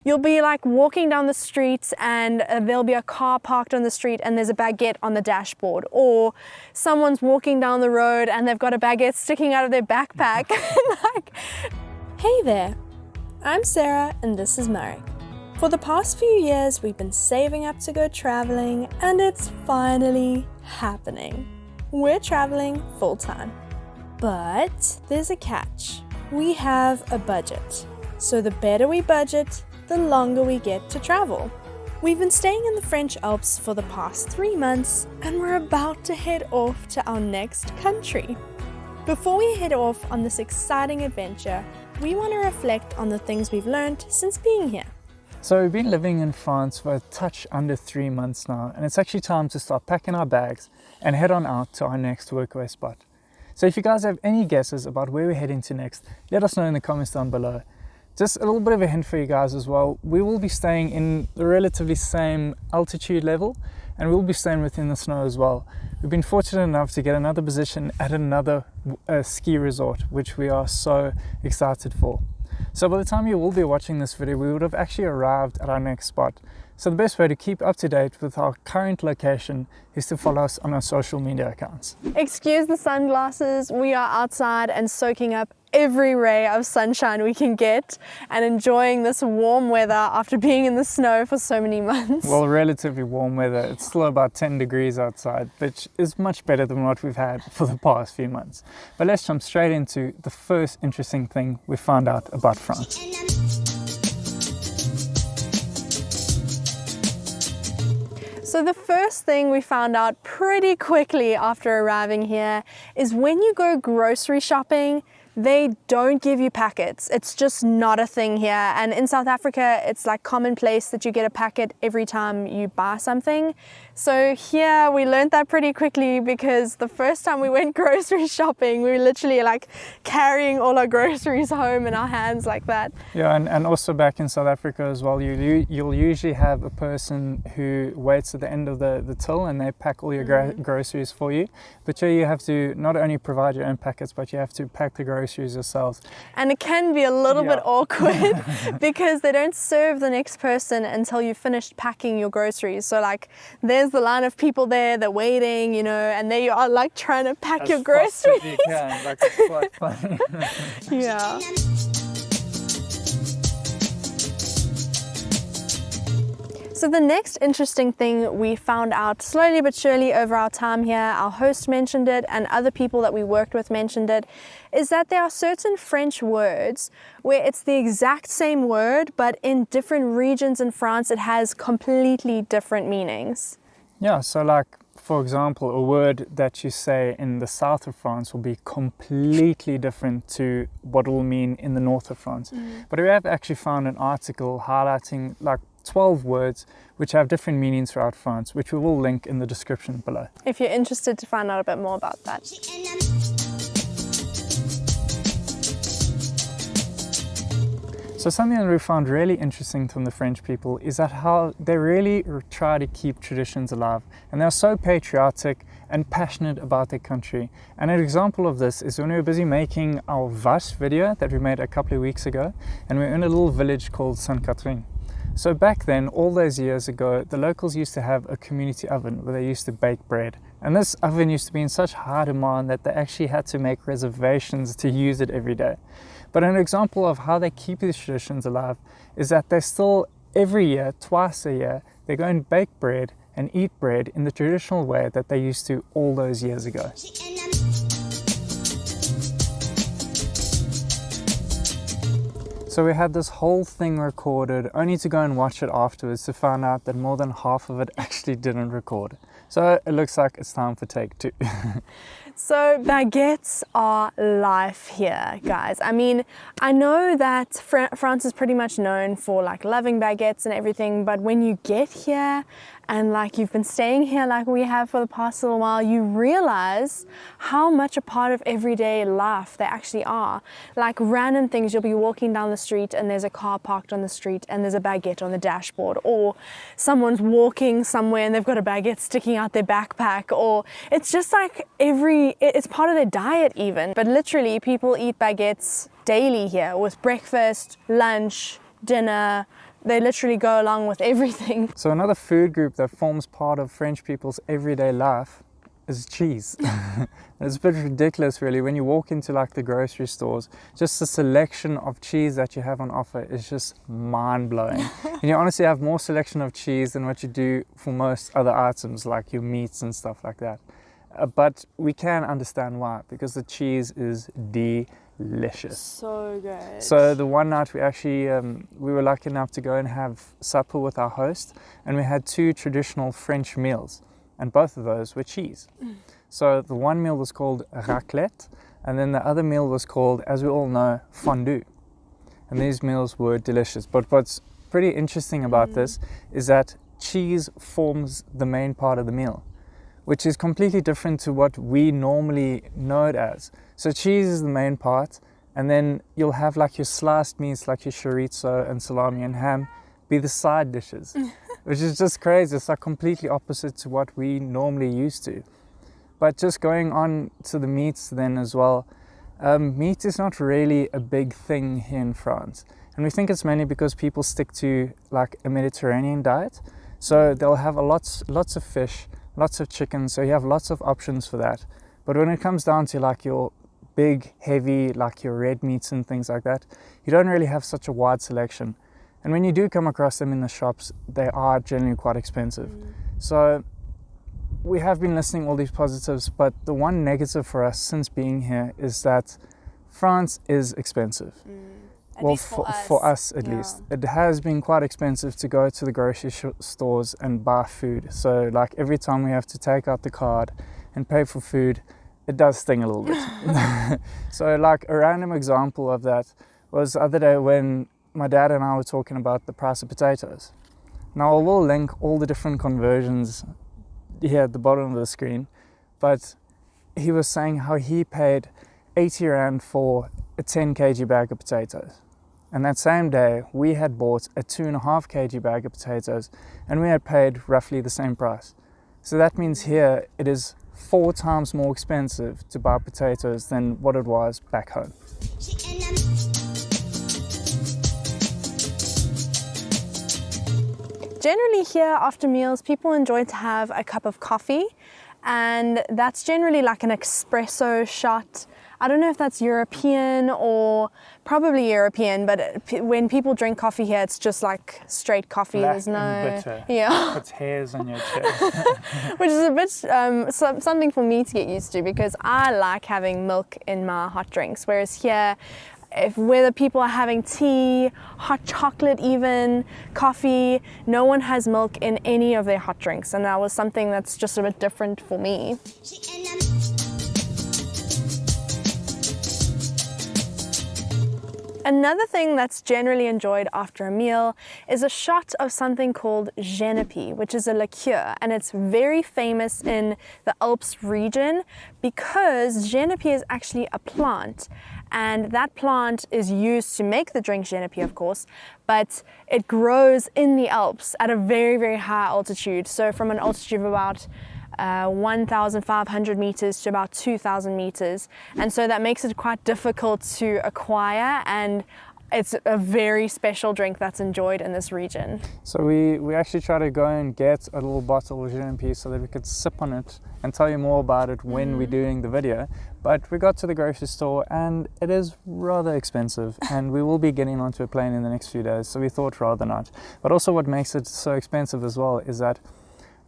You'll be like walking down the street and there'll be a car parked on the street and there's a baguette on the dashboard, or someone's walking down the road and they've got a baguette sticking out of their backpack. Like, hey there, I'm Sarah and this is Marek. For the past few years we've been saving up to go traveling and it's finally happening. We're traveling full time. But there's a catch. We have a budget. So the better we budget, the longer we get to travel. We've been staying in the French Alps for the past 3 months and we're about to head off to our next country. Before we head off on this exciting adventure, we want to reflect on the things we've learned since being here. So we've been living in France for a touch under 3 months now, and it's actually time to start packing our bags and head on out to our next workaway spot. So if you guys have any guesses about where we're heading to next, let us know in the comments down below. Just a little bit of a hint for you guys as well, we will be staying in the relatively same altitude level and we'll be staying within the snow as well. We've been fortunate enough to get another position at another ski resort, which we are so excited for. So by the time you will be watching this video, we would have actually arrived at our next spot. So the best way to keep up to date with our current location is to follow us on our social media accounts. Excuse the sunglasses, we are outside and soaking up every ray of sunshine we can get and enjoying this warm weather after being in the snow for so many months. Well, relatively warm weather. It's still about 10 degrees outside, which is much better than what we've had for the past few months. But let's jump straight into the first interesting thing we found out about France. So the first thing we found out pretty quickly after arriving here is when you go grocery shopping, they don't give you packets. It's just not a thing here. And in South Africa, it's like commonplace that you get a packet every time you buy something. So here we learned that pretty quickly, because the first time we went grocery shopping, we were literally like carrying all our groceries home in our hands like that. Yeah, and also back in South Africa as well, you'll usually have a person who waits at the end of the till and they pack all your groceries for you. But here you have to not only provide your own packets, but you have to pack the groceries yourselves. And it can be a little bit awkward because they don't serve the next person until you've finished packing your groceries. So like there's the line of people there, they're waiting, you know, and there you are like trying to pack your groceries. You can. Like, it's quite funny. Yeah. So the next interesting thing we found out slowly but surely over our time here, our host mentioned it and other people that we worked with mentioned it, is that there are certain French words where it's the exact same word, but in different regions in France it has completely different meanings. Yeah, so like, for example, a word that you say in the south of France will be completely different to what it will mean in the north of France. But we have actually found an article highlighting like 12 words which have different meanings throughout France, which we will link in the description below. If you're interested to find out a bit more about that. So something that we found really interesting from the French people is that how they really try to keep traditions alive, and they're so patriotic and passionate about their country. And an example of this is when we were busy making our Vache video that we made a couple of weeks ago, and we were in a little village called Sainte-Catherine. So back then, all those years ago, the locals used to have a community oven where they used to bake bread. And this oven used to be in such high demand that they actually had to make reservations to use it every day. But an example of how they keep these traditions alive is that they still, every year, twice a year, they go and bake bread and eat bread in the traditional way that they used to all those years ago. So we had this whole thing recorded, only to go and watch it afterwards to find out that more than half of it actually didn't record. So it looks like it's time for take 2. So baguettes are life here, guys. I mean, I know that France is pretty much known for like loving baguettes and everything, but when you get here and like you've been staying here like we have for the past little while, you realize how much a part of everyday life they actually are. Like random things, you'll be walking down the street and there's a car parked on the street and there's a baguette on the dashboard, or someone's walking somewhere and they've got a baguette sticking out their backpack, or it's just like it's part of their diet even. But literally people eat baguettes daily here with breakfast, lunch, dinner, they literally go along with everything. So another food group that forms part of French people's everyday life is cheese. It's a bit ridiculous really when you walk into like the grocery stores. Just the selection of cheese that you have on offer is just mind-blowing. And you honestly have more selection of cheese than what you do for most other items like your meats and stuff like that. But we can understand why, because the cheese is delicious. So good. So the one night we actually we were lucky enough to go and have supper with our host, and we had 2 traditional French meals, and both of those were cheese. So the one meal was called raclette, and then the other meal was called, as we all know, fondue. And these meals were delicious. But what's pretty interesting about this is that cheese forms the main part of the meal, which is completely different to what we normally know it as. So cheese is the main part, and then you'll have like your sliced meats like your chorizo and salami and ham be the side dishes, which is just crazy. It's like completely opposite to what we normally used to. But just going on to the meats then as well, meat is not really a big thing here in France. And we think it's mainly because people stick to like a Mediterranean diet. So they'll have lots of fish, lots of chicken, so you have lots of options for that. But when it comes down to like your big, heavy, like your red meats and things like that, you don't really have such a wide selection. And when you do come across them in the shops, they are generally quite expensive. So we have been listing all these positives, but the one negative for us since being here is that France is expensive. Well, for us at least. It has been quite expensive to go to the grocery stores and buy food. So like every time we have to take out the card and pay for food, it does sting a little bit. So like a random example of that was the other day when my dad and I were talking about the price of potatoes. Now I will link all the different conversions here at the bottom of the screen, but he was saying how he paid 80 Rand for a 10 kg bag of potatoes. And that same day we had bought a 2.5 kg bag of potatoes and we had paid roughly the same price. So that means here it is 4 times more expensive to buy potatoes than what it was back home. Generally here after meals, people enjoy to have a cup of coffee, and that's generally like an espresso shot. I don't know if that's European or probably European, but when people drink coffee here, it's just like straight coffee. Black There's no, and bitter. yeah, Puts hairs on your chest. which is a bit something for me to get used to, because I like having milk in my hot drinks, whereas here, whether people are having tea, hot chocolate even, coffee, no one has milk in any of their hot drinks, and that was something that's just a bit different for me. Another thing that's generally enjoyed after a meal is a shot of something called Ginpi, which is a liqueur, and it's very famous in the Alps region because Ginpi is actually a plant, and that plant is used to make the drink Ginpi, of course, but it grows in the Alps at a very, very high altitude. So from an altitude of about 1,500 meters to about 2,000 meters, and so that makes it quite difficult to acquire, and it's a very special drink that's enjoyed in this region. So we actually try to go and get a little bottle of Ginpi so that we could sip on it and tell you more about it when we're doing the video. But we got to the grocery store and it is rather expensive, and we will be getting onto a plane in the next few days, so we thought rather not. But also what makes it so expensive as well is that,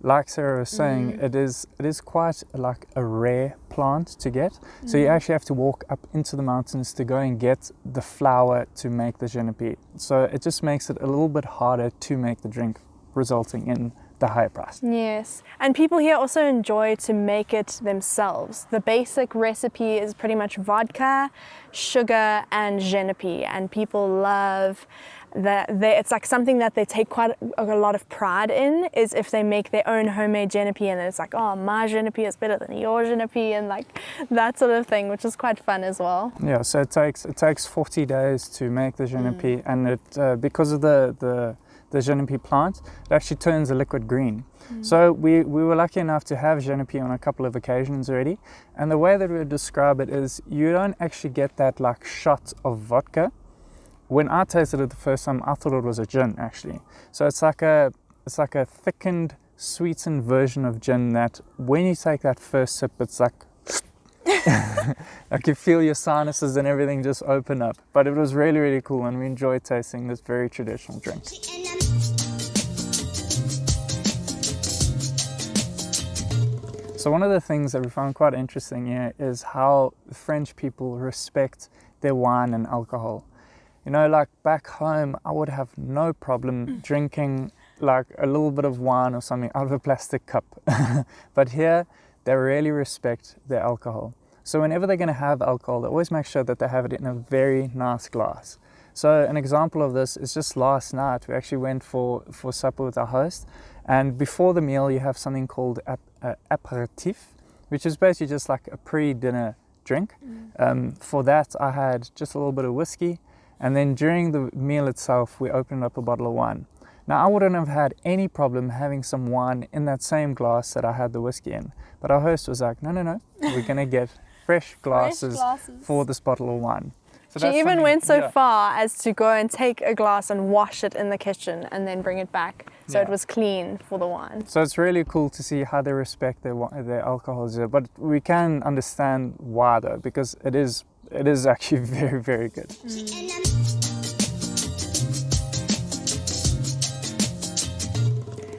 like Sarah was saying, it is quite like a rare plant to get. So you actually have to walk up into the mountains to go and get the flower to make the Ginpi. So it just makes it a little bit harder to make the drink, resulting in the higher price. Yes, and people here also enjoy to make it themselves. The basic recipe is pretty much vodka, sugar, and Ginpi, and people love that. It's like something that they take quite a lot of pride in, is if they make their own homemade Ginpi, and it's like, oh, my Ginpi is better than your Ginpi, and like that sort of thing, which is quite fun as well. Yeah, so it takes 40 days to make the Ginpi, and it because of the Ginpi plant, it actually turns a liquid green. So we were lucky enough to have Ginpi on a couple of occasions already, and the way that we would describe it is you don't actually get that like shot of vodka when I tasted it the first time, I thought it was a gin actually. So it's like a thickened, sweetened version of gin that when you take that first sip, it's like like you feel your sinuses and everything just open up. But it was really, really cool, and we enjoyed tasting this very traditional drink. So one of the things that we found quite interesting here is how French people respect their wine and alcohol. You know, like back home, I would have no problem drinking like a little bit of wine or something out of a plastic cup. But here, they really respect their alcohol. So whenever they're going to have alcohol, they always make sure that they have it in a very nice glass. So an example of this is just last night, we actually went for supper with our host. And before the meal, you have something called aperitif, which is basically just like a pre-dinner drink. For that, I had just a little bit of whiskey. And then during the meal itself, we opened up a bottle of wine. Now, I wouldn't have had any problem having some wine in that same glass that I had the whiskey in. But our host was like, no, we're going to get fresh glasses for this bottle of wine. So she even went so far as to go and take a glass and wash it in the kitchen and then bring it back so it was clean for the wine. So it's really cool to see how they respect their alcohols here. But we can understand why though, because it is actually very, very good.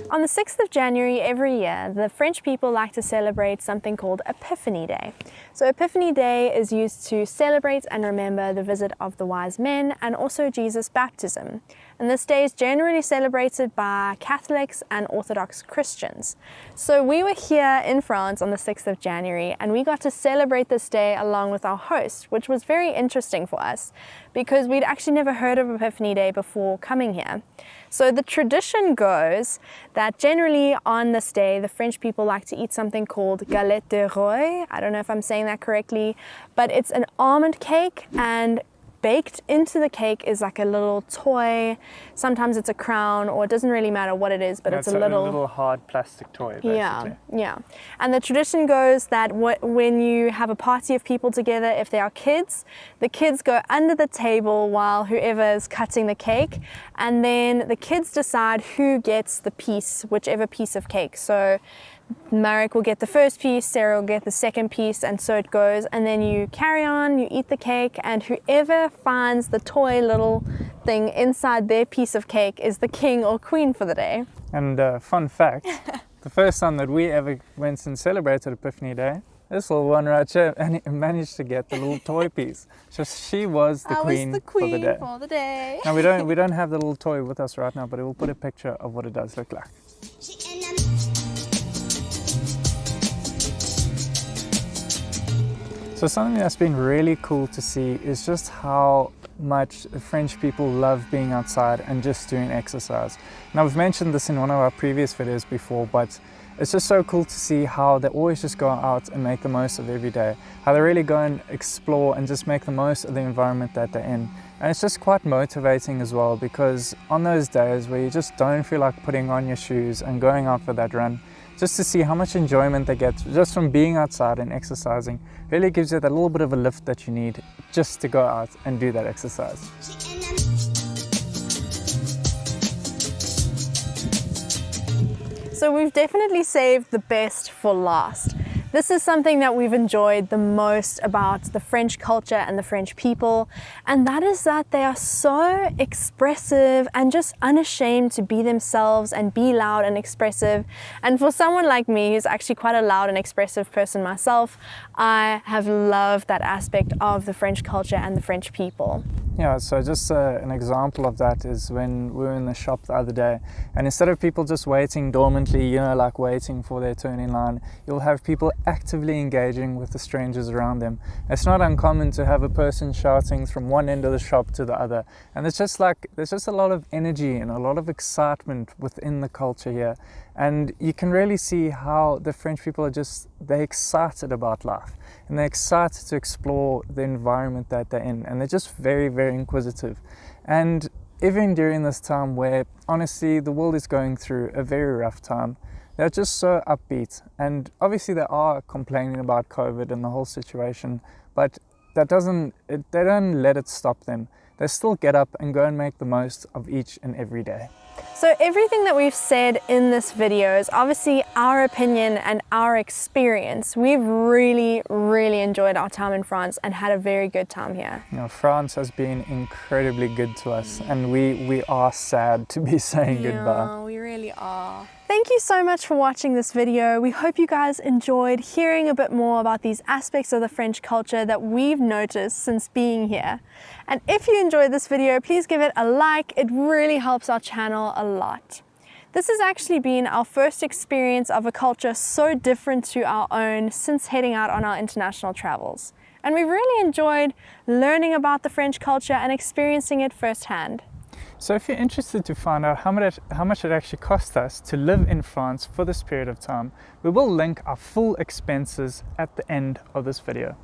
On the 6th of January every year, the French people like to celebrate something called Epiphany Day. So Epiphany Day is used to celebrate and remember the visit of the wise men and also Jesus' baptism. And this day is generally celebrated by Catholics and Orthodox Christians. So we were here in France on the 6th of January and we got to celebrate this day along with our host, which was very interesting for us because we'd actually never heard of Epiphany Day before coming here. So the tradition goes that generally on this day, the French people like to eat something called galette de roi. I don't know if I'm saying that correctly, but it's an almond cake, and baked into the cake is like a little toy. Sometimes it's a crown, or it doesn't really matter what it is, but it's a little hard plastic toy, basically. Yeah. And the tradition goes that when you have a party of people together, if there are kids, the kids go under the table while whoever is cutting the cake, and then the kids decide who gets the piece, whichever piece of cake. So Marek will get the first piece, Sarah will get the second piece, and so it goes. And then you carry on, you eat the cake, and whoever finds the toy little thing inside their piece of cake is the king or queen for the day. And fun fact, the first time that we ever went and celebrated Epiphany Day, this little one right here managed to get the little toy piece. So she was the queen for the day. Now we don't have the little toy with us right now, but we'll put a picture of what it does look like. So something that's been really cool to see is just how much French people love being outside and just doing exercise. Now we've mentioned this in one of our previous videos before, but it's just so cool to see how they always just go out and make the most of every day. How they really go and explore and just make the most of the environment that they're in. And it's just quite motivating as well, because on those days where you just don't feel like putting on your shoes and going out for that run, just to see how much enjoyment they get just from being outside and exercising really gives you that little bit of a lift that you need just to go out and do that exercise. So we've definitely saved the best for last. This is something that we've enjoyed the most about the French culture and the French people, and that is that they are so expressive and just unashamed to be themselves and be loud and expressive. And for someone like me, who's actually quite a loud and expressive person myself, I have loved that aspect of the French culture and the French people. Yeah, so just an example of that is when we were in the shop the other day, and instead of people just waiting dormantly, you know, like waiting for their turn in line, you'll have people actively engaging with the strangers around them. It's not uncommon to have a person shouting from one end of the shop to the other, and it's just like there's just a lot of energy and a lot of excitement within the culture here. And you can really see how the French people are they're excited about life, and they're excited to explore the environment that they're in, and they're just very, very inquisitive. And even during this time where honestly the world is going through a very rough time, they're just so upbeat. And obviously they are complaining about COVID and the whole situation, but they don't let it stop them. they still get up and go and make the most of each and every day. So everything that we've said in this video is obviously our opinion and our experience. We've really, really enjoyed our time in France and had a very good time here. You know, France has been incredibly good to us, and we are sad to be saying goodbye. Yeah, we really are. Thank you so much for watching this video. We hope you guys enjoyed hearing a bit more about these aspects of the French culture that we've noticed since being here. And if you enjoyed this video, please give it a like. It really helps our channel a lot. This has actually been our first experience of a culture so different to our own since heading out on our international travels. And we've really enjoyed learning about the French culture and experiencing it firsthand. So if you're interested to find out how much it actually cost us to live in France for this period of time, we will link our full expenses at the end of this video.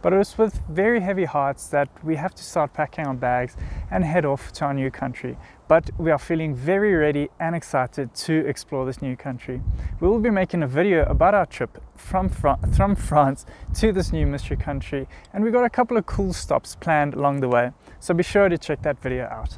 But it was with very heavy hearts that we have to start packing our bags and head off to our new country. But we are feeling very ready and excited to explore this new country. We will be making a video about our trip from France to this new mystery country, and we got a couple of cool stops planned along the way. So be sure to check that video out.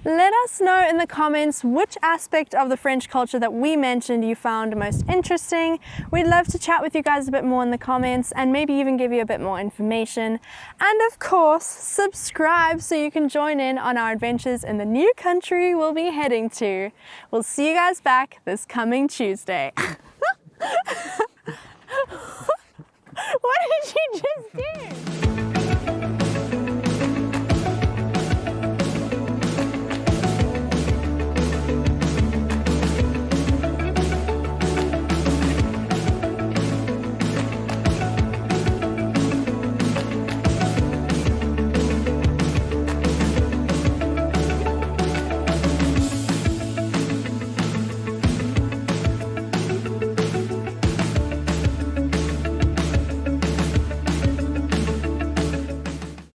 Let us know in the comments which aspect of the French culture that we mentioned you found most interesting. We'd love to chat with you guys a bit more in the comments and maybe even give you a bit more information. And of course, subscribe so you can join in on our adventures in the new country we'll be heading to. We'll see you guys back this coming Tuesday. What did you just do?